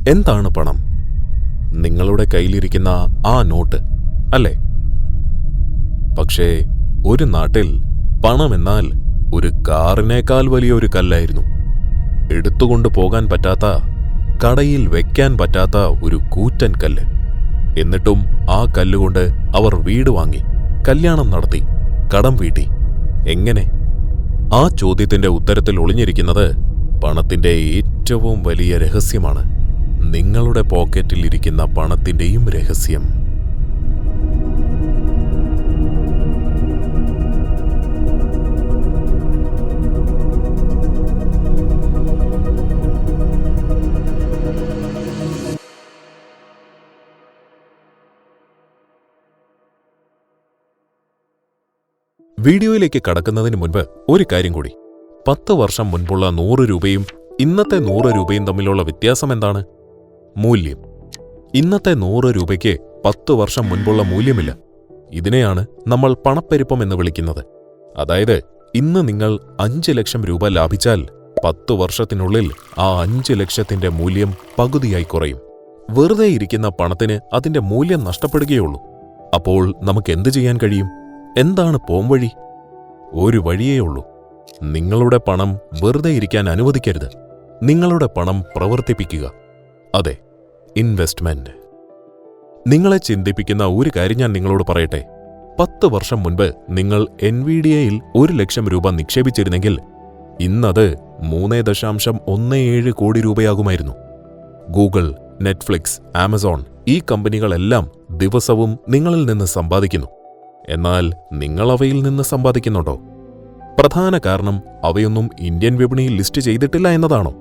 എന്താണ് പണം? നിങ്ങളുടെ കയ്യിലിരിക്കുന്ന ആ നോട്ട് അല്ലേ? പക്ഷേ ഒരു നാട്ടിൽ പണമെന്നാൽ ഒരു കാറിനേക്കാൾ വലിയ ഒരു കല്ലായിരുന്നു. എടുത്തുകൊണ്ട് പോകാൻ പറ്റാത്ത, കടയിൽ വെക്കാൻ പറ്റാത്ത ഒരു കൂറ്റൻ കല്ല്. എന്നിട്ടും ആ കല്ലുകൊണ്ട് അവർ വീട് വാങ്ങി, കല്യാണം നടത്തി, കടം വീട്ടി. എങ്ങനെ? ആ ചോദ്യത്തിന്റെ ഉത്തരത്തിൽ ഒളിഞ്ഞിരിക്കുന്നത് പണത്തിന്റെ ഏറ്റവും വലിയ രഹസ്യമാണ്. നിങ്ങളുടെ പോക്കറ്റിൽ ഇരിക്കുന്ന പണത്തിന്റെയും രഹസ്യം. വീഡിയോയിലേക്ക് കടക്കുന്നതിന് മുൻപ് ഒരു കാര്യം കൂടി. 10 വർഷം മുൻപുള്ള 100 രൂപയും ഇന്നത്തെ 100 രൂപയും തമ്മിലുള്ള വ്യത്യാസം എന്താണ്? മൂല്യം. ഇന്നത്തെ 100 രൂപയ്ക്ക് 10 വർഷം മുൻപുള്ള മൂല്യമില്ല. ഇതിനെയാണ് നമ്മൾ പണപ്പെരുപ്പം എന്ന് വിളിക്കുന്നത്. അതായത് ഇന്ന് നിങ്ങൾ 5 ലക്ഷം രൂപ ലാഭിച്ചാൽ 10 വർഷത്തിനുള്ളിൽ ആ 5 ലക്ഷത്തിന്റെ മൂല്യം പകുതിയായി കുറയും. വെറുതെ ഇരിക്കുന്ന പണത്തിന് അതിന്റെ മൂല്യം നഷ്ടപ്പെടുകയുള്ളൂ. അപ്പോൾ നമുക്ക് എന്ത് ചെയ്യാൻ കഴിയും? എന്താണ് പോംവഴി? ഒരു വഴിയേ ഉള്ളൂ. നിങ്ങളുടെ പണം വെറുതെ ഇരിക്കാൻ അനുവദിക്കരുത്. നിങ്ങളുടെ പണം പ്രവർത്തിപ്പിക്കുക. അതെ, ഇൻവെസ്റ്റ്മെന്റ്. നിങ്ങളെ ചിന്തിപ്പിക്കുന്ന ഒരു കാര്യം ഞാൻ നിങ്ങളോട് പറയട്ടെ. 10 വർഷം മുൻപ് നിങ്ങൾ എൻവിഡിയയിൽ 1 ലക്ഷം രൂപ നിക്ഷേപിച്ചിരുന്നെങ്കിൽ ഇന്നത് 3.17 കോടി രൂപയാകുമായിരുന്നു. ഗൂഗിൾ, നെറ്റ്ഫ്ലിക്സ്, ആമസോൺ ഈ കമ്പനികളെല്ലാം ദിവസവും നിങ്ങളിൽ നിന്ന് സമ്പാദിക്കുന്നു. എന്നാൽ നിങ്ങൾ അവയിൽ നിന്ന് സമ്പാദിക്കുന്നുണ്ടോ? പ്രധാന കാരണം അവയൊന്നും ഇന്ത്യൻ വിപണിയിൽ ലിസ്റ്റ് ചെയ്തിട്ടില്ല എന്നതാണോ?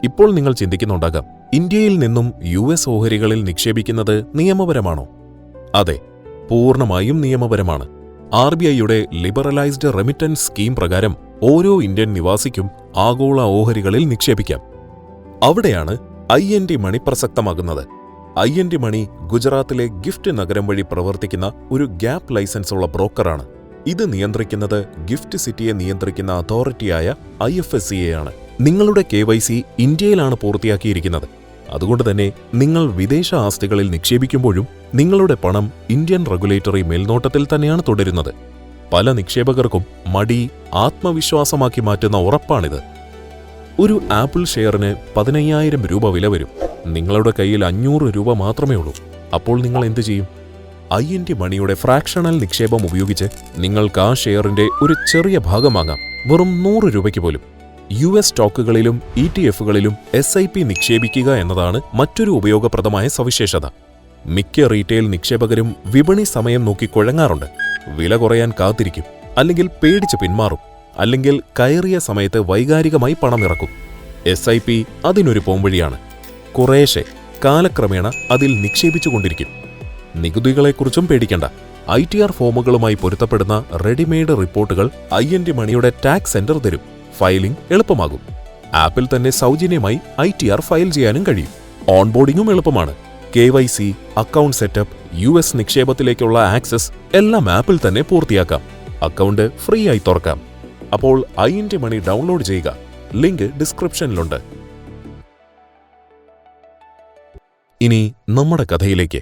ഇപ്പോൾ നിങ്ങൾ ചിന്തിക്കുന്നുണ്ടാകാം, ഇന്ത്യയിൽ നിന്നും US ഓഹരികളിൽ നിക്ഷേപിക്കുന്നത് നിയമപരമാണോ? അതെ, പൂർണ്ണമായും നിയമപരമാണ്. RBIയുടെ ലിബറലൈസ്ഡ് റെമിറ്റൻസ് സ്കീം പ്രകാരം ഓരോ ഇന്ത്യൻ നിവാസിക്കും ആഗോള ഓഹരികളിൽ നിക്ഷേപിക്കാം. അവിടെയാണ് IND മണി പ്രസക്തമാകുന്നത്. IND മണി ഗുജറാത്തിലെ ഗിഫ്റ്റ് നഗരം വഴി പ്രവർത്തിക്കുന്ന ഒരു ഗ്യാപ് ലൈസൻസ് ഉള്ള ബ്രോക്കറാണ്. ഇത് നിയന്ത്രിക്കുന്നത് ഗിഫ്റ്റ് സിറ്റിയെ നിയന്ത്രിക്കുന്ന അതോറിറ്റിയായ IFSCയെ ആണ്. നിങ്ങളുടെ KYC ഇന്ത്യയിലാണ് പൂർത്തിയാക്കിയിരിക്കുന്നത്. അതുകൊണ്ട് തന്നെ നിങ്ങൾ വിദേശ ആസ്തികളിൽ നിക്ഷേപിക്കുമ്പോഴും നിങ്ങളുടെ പണം ഇന്ത്യൻ റെഗുലേറ്ററി മേൽനോട്ടത്തിൽ തന്നെയാണ് തുടരുന്നത്. പല നിക്ഷേപകർക്കും മടി ആത്മവിശ്വാസമാക്കി മാറ്റുന്ന ഉറപ്പാണിത്. ഒരു ആപ്പിൾ ഷെയറിന് 15,000 രൂപ വില വരും. നിങ്ങളുടെ കയ്യിൽ 500 രൂപ മാത്രമേ ഉള്ളൂ. അപ്പോൾ നിങ്ങൾ എന്തു ചെയ്യും? IND മണിയുടെ ഫ്രാക്ഷണൽ നിക്ഷേപം ഉപയോഗിച്ച് നിങ്ങൾക്ക് ആ ഷെയറിന്റെ ഒരു ചെറിയ ഭാഗം വാങ്ങാം, വെറും 100 രൂപയ്ക്ക് പോലും. US സ്റ്റോക്കുകളിലും ETFകളിലും SIP നിക്ഷേപിക്കുക എന്നതാണ് മറ്റൊരു ഉപയോഗപ്രദമായ സവിശേഷത. മിക്ക റീറ്റെയിൽ നിക്ഷേപകരും വിപണി സമയം നോക്കി കുഴങ്ങാറുണ്ട്. വില കുറയാൻ കാത്തിരിക്കും, അല്ലെങ്കിൽ പേടിച്ച് പിന്മാറും, അല്ലെങ്കിൽ കയറിയ സമയത്ത് വൈകാരികമായി പണം ഇറക്കും. SIP അതിനൊരു പോംവഴിയാണ്. കുറേശ്ശെ കാലക്രമേണ അതിൽ നിക്ഷേപിച്ചുകൊണ്ടിരിക്കും. നികുതികളെക്കുറിച്ചും പേടിക്കേണ്ട. ITR ഫോമുകളുമായി പൊരുത്തപ്പെടുന്ന റെഡിമെയ്ഡ് റിപ്പോർട്ടുകൾ IND മണിയുടെ ടാക്സ് സെന്റർ തരും. ഫയലിംഗ് എളുപ്പമാകും. ആപ്പിൽ തന്നെ സൗജന്യമായി ITR ഫയൽ ചെയ്യാനും കഴിയും. ഓൺബോർഡിംഗും എളുപ്പമാണ്. KYC, അക്കൗണ്ട് സെറ്റപ്പ്, US നിക്ഷേപത്തിലേക്കുള്ള ആക്സസ് എല്ലാം ആപ്പിൽ തന്നെ പൂർത്തിയാക്കാം. അക്കൗണ്ട് ഫ്രീ ആയി തുറക്കാം. അപ്പോൾ IND മണി ഡൗൺലോഡ് ചെയ്യുക. ലിങ്ക് ഡിസ്ക്രിപ്ഷനിലുണ്ട്. ഇനി നമ്മുടെ കഥയിലേക്ക്.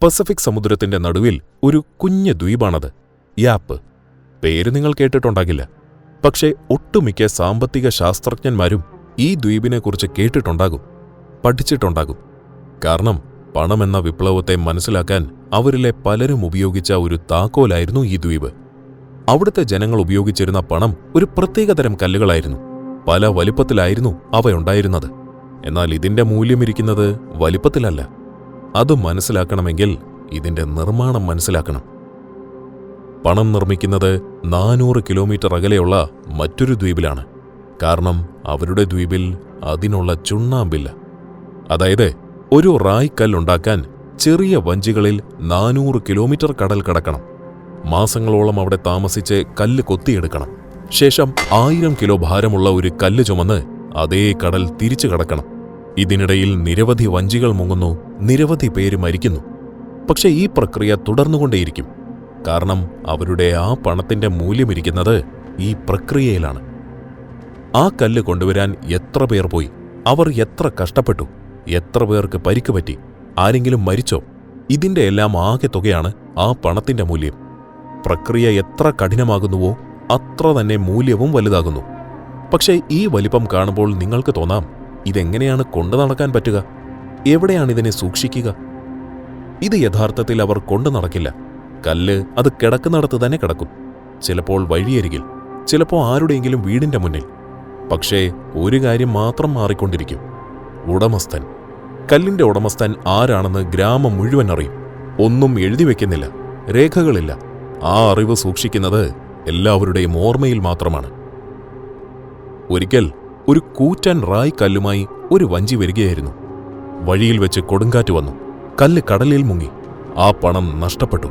പസഫിക് സമുദ്രത്തിന്റെ നടുവിൽ ഒരു കുഞ്ഞ് ദ്വീപാണത്, യാപ്പ്. പേര് നിങ്ങൾ കേട്ടിട്ടുണ്ടാകില്ല. പക്ഷേ ഒട്ടുമിക്ക സാമ്പത്തിക ശാസ്ത്രജ്ഞന്മാരും ഈ ദ്വീപിനെക്കുറിച്ച് കേട്ടിട്ടുണ്ടാകും, പഠിച്ചിട്ടുണ്ടാകും. കാരണം പണമെന്ന വിപ്ലവത്തെ മനസ്സിലാക്കാൻ അവരിലെ പലരും ഉപയോഗിച്ച ഒരു താക്കോലായിരുന്നു ഈ ദ്വീപ്. അവിടുത്തെ ജനങ്ങൾ ഉപയോഗിച്ചിരുന്ന പണം ഒരു പ്രത്യേകതരം കല്ലുകളായിരുന്നു. പല വലിപ്പത്തിലായിരുന്നു അവയുണ്ടായിരുന്നത്. എന്നാൽ ഇതിന്റെ മൂല്യമിരിക്കുന്നത് വലിപ്പത്തിലല്ല. അത് മനസ്സിലാക്കണമെങ്കിൽ ഇതിന്റെ നിർമ്മാണം മനസ്സിലാക്കണം. പണം നിർമ്മിക്കുന്നത് 400 കിലോമീറ്റർ അകലെയുള്ള മറ്റൊരു ദ്വീപിലാണ്. കാരണം അവരുടെ ദ്വീപിൽ അതിനുള്ള ചുണ്ണാമ്പില്ല. അതായത് ഒരു റായ്ക്കല്ലുണ്ടാക്കാൻ ചെറിയ വഞ്ചികളിൽ 400 കിലോമീറ്റർ കടൽ കടക്കണം. മാസങ്ങളോളം അവിടെ താമസിച്ച് കല്ല് കൊത്തിയെടുക്കണം. ശേഷം 1000 കിലോ ഭാരമുള്ള ഒരു കല്ല് ചുമന്ന് അതേ കടൽ തിരിച്ചു കടക്കണം. ഇതിനിടയിൽ നിരവധി വഞ്ചികൾ മുങ്ങുന്നു, നിരവധി പേര് മരിക്കുന്നു. പക്ഷെ ഈ പ്രക്രിയ തുടർന്നുകൊണ്ടേയിരിക്കും. കാരണം അവരുടെ ആ പണത്തിന്റെ മൂല്യമിരിക്കുന്നത് ഈ പ്രക്രിയയിലാണ്. ആ കല്ല് കൊണ്ടുവരാൻ എത്ര പേർ പോയി, അവർ എത്ര കഷ്ടപ്പെട്ടു, എത്ര പേർക്ക് പരിക്ക് പറ്റി? ആരെങ്കിലും മരിച്ചോ? ഇതിന്റെ എല്ലാം ആകെ തുകയാണ് ആ പണത്തിന്റെ മൂല്യം. പ്രക്രിയ എത്ര കഠിനമാകുന്നുവോ അത്ര തന്നെ മൂല്യവും വലുതാകുന്നു. പക്ഷേ ഈ വലിപ്പം കാണുമ്പോൾ നിങ്ങൾക്ക് തോന്നാം, ഇതെങ്ങനെയാണ് കൊണ്ടു നടക്കാൻ പറ്റുക? എവിടെയാണിതിനെ സൂക്ഷിക്കുക? ഇത് യഥാർത്ഥത്തിൽ അവർ കൊണ്ടു നടക്കില്ല. കല്ല് അത് കിടക്കുന്നിടത്ത് തന്നെ കിടക്കും. ചിലപ്പോൾ വഴിയരികിൽ, ചിലപ്പോൾ ആരുടെയെങ്കിലും വീടിന്റെ മുന്നിൽ. പക്ഷേ ഒരു കാര്യം മാത്രം മാറിക്കൊണ്ടിരിക്കും: ഉടമസ്ഥൻ. കല്ലിന്റെ ഉടമസ്ഥൻ ആരാണെന്ന് ഗ്രാമം മുഴുവൻ അറിയും. ഒന്നും എഴുതി വെക്കുന്നില്ല, രേഖകളില്ല. ആ അറിവ് സൂക്ഷിക്കുന്നത് എല്ലാവരുടെയും ഓർമ്മയിൽ മാത്രമാണ്. ഒരിക്കൽ ഒരു കൂറ്റൻ റായ് കല്ലുമായി ഒരു വഞ്ചി വരികയായിരുന്നു. വഴിയിൽ വെച്ച് കൊടുങ്കാറ്റ് വന്നു. കല്ല് കടലിൽ മുങ്ങി. ആ പണം നഷ്ടപ്പെട്ടു.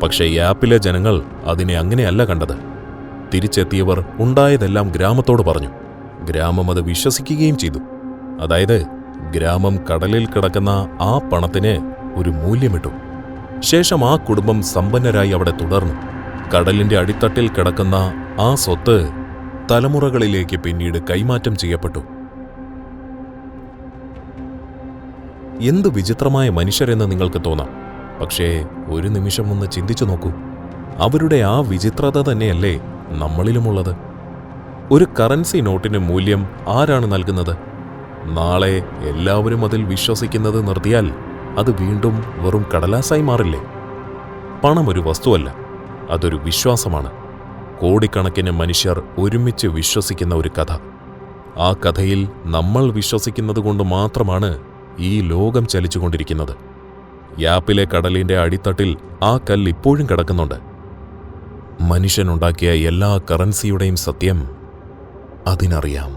പക്ഷേ യാപ്പിലെ ജനങ്ങൾ അതിനെ അങ്ങനെയല്ല കണ്ടത്. തിരിച്ചെത്തിയവർ ഉണ്ടായതെല്ലാം ഗ്രാമത്തോട് പറഞ്ഞു. ഗ്രാമം അത് വിശ്വസിക്കുകയും ചെയ്തു. അതായത് ഗ്രാമം കടലിൽ കിടക്കുന്ന ആ പണത്തിന് ഒരു മൂല്യമിട്ടു. ശേഷം ആ കുടുംബം സമ്പന്നരായി അവിടെ തുടർന്നു. കടലിന്റെ അടിത്തട്ടിൽ കിടക്കുന്ന ആ സ്വത്ത് തലമുറകളിലേക്ക് പിന്നീട് കൈമാറ്റം ചെയ്യപ്പെട്ടു. എന്ത് വിചിത്രമായ മനുഷ്യരെന്ന് നിങ്ങൾക്ക് തോന്നാം. പക്ഷേ ഒരു നിമിഷം ഒന്ന് ചിന്തിച്ചു നോക്കൂ. അവരുടെ ആ വിചിത്രത തന്നെയല്ലേ നമ്മളിലുമുള്ളത്. ഒരു കറൻസി നോട്ടിന് മൂല്യം ആരാണ് നൽകുന്നത്? നാളെ എല്ലാവരും അതിൽ വിശ്വസിക്കുന്നത് നിർത്തിയാൽ അത് വീണ്ടും വെറും കടലാസായി മാറില്ലേ? പണം ഒരു വസ്തുവല്ല, അതൊരു വിശ്വാസമാണ്. കോടിക്കണക്കിന് മനുഷ്യർ ഒരുമിച്ച് വിശ്വസിക്കുന്ന ഒരു കഥ. ആ കഥയിൽ നമ്മൾ വിശ്വസിക്കുന്നത് കൊണ്ട് മാത്രമാണ് ഈ ലോകം ചലിച്ചുകൊണ്ടിരിക്കുന്നത്. യാപ്പിലെ കടലിന്റെ അടിത്തട്ടിൽ ആ കല്ല് ഇപ്പോഴും കിടക്കുന്നുണ്ട്. മനുഷ്യനുണ്ടാക്കിയ എല്ലാ കറൻസിയുടെയും സത്യം അതിനറിയാം.